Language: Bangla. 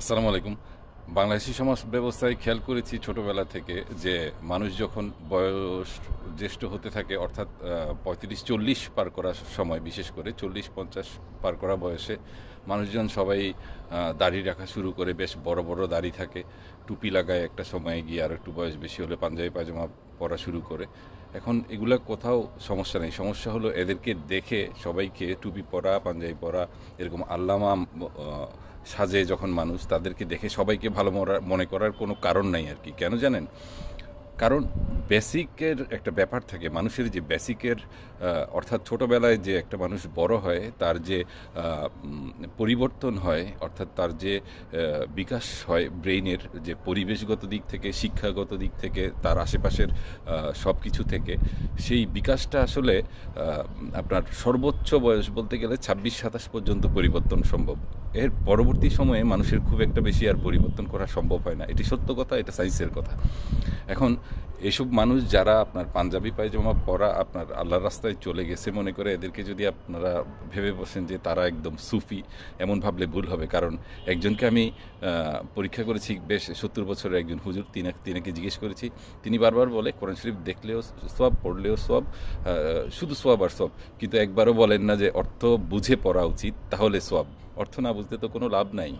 আসসালামু আলাইকুম। বাংলাদেশী সমাজ ব্যবস্থায় খেয়াল করেছি ছোটবেলা থেকে যে মানুষ যখন বয়স জ্যেষ্ঠ হতে থাকে অর্থাৎ ৩৫-৪০ পার করার সময়, বিশেষ করে ৪০-৫০ পার করা বয়সে মানুষজন সবাই দাড়ি রাখা শুরু করে, বেশ বড় বড় দাড়ি থাকে, টুপি লাগায়, একটা সময় গিয়ে আর একটু বয়স বেশি হলে পাঞ্জাবি পায়জামা পরা শুরু করে। এখন এগুলা কোথাও সমস্যা নেই, সমস্যা হলো এদেরকে দেখে সবাইকে টুপি পরা, পাঞ্জাবি পরা, এরকম আল্লামা সাজে যখন মানুষ, তাদেরকে দেখে সবাইকে ভালো মনে করার কোনো কারণ নাই আর কি। কেন জানেন? কারণ বেসিকের একটা ব্যাপার থাকে, মানুষের যে বেসিকের অর্থাৎ ছোটোবেলায় যে একটা মানুষ বড় হয়, তার যে পরিবর্তন হয়, অর্থাৎ তার যে বিকাশ হয় ব্রেইনের, যে পরিবেশগত দিক থেকে, শিক্ষাগত দিক থেকে, তার আশেপাশের সব কিছু থেকে, সেই বিকাশটা আসলে আপনার সর্বোচ্চ বয়স বলতে গেলে ২৬-২৭ পর্যন্ত পরিবর্তন সম্ভব। এর পরবর্তী সময়ে মানুষের খুব একটা বেশি আর পরিবর্তন করা সম্ভব হয় না। এটি সত্য কথা, এটা সায়েন্সের কথা। এখন এসব মানুষ যারা আপনার পাঞ্জাবি পায়জামা পরা আপনার আল্লাহর রাস্তায় চলে গেছে মনে করে, এদেরকে যদি আপনারা ভেবে বসেন যে তারা একদম সুফি, এমন ভাবলে ভুল হবে। কারণ একজনকে আমি পরীক্ষা করেছি, বেশ ৭০ বছরের একজন হুজুর, তিনাকে জিজ্ঞেস করেছি। তিনি বারবার বলে কোরআন শরীফ দেখলেও সওয়াব, পড়লেও সওয়াব, শুধু সওয়াব আর সওয়াব, কিন্তু একবারও বলেন না যে অর্থ বুঝে পড়া উচিত, তাহলে সওয়াব। অর্থ না বুঝতে তো কোনো লাভ নাই।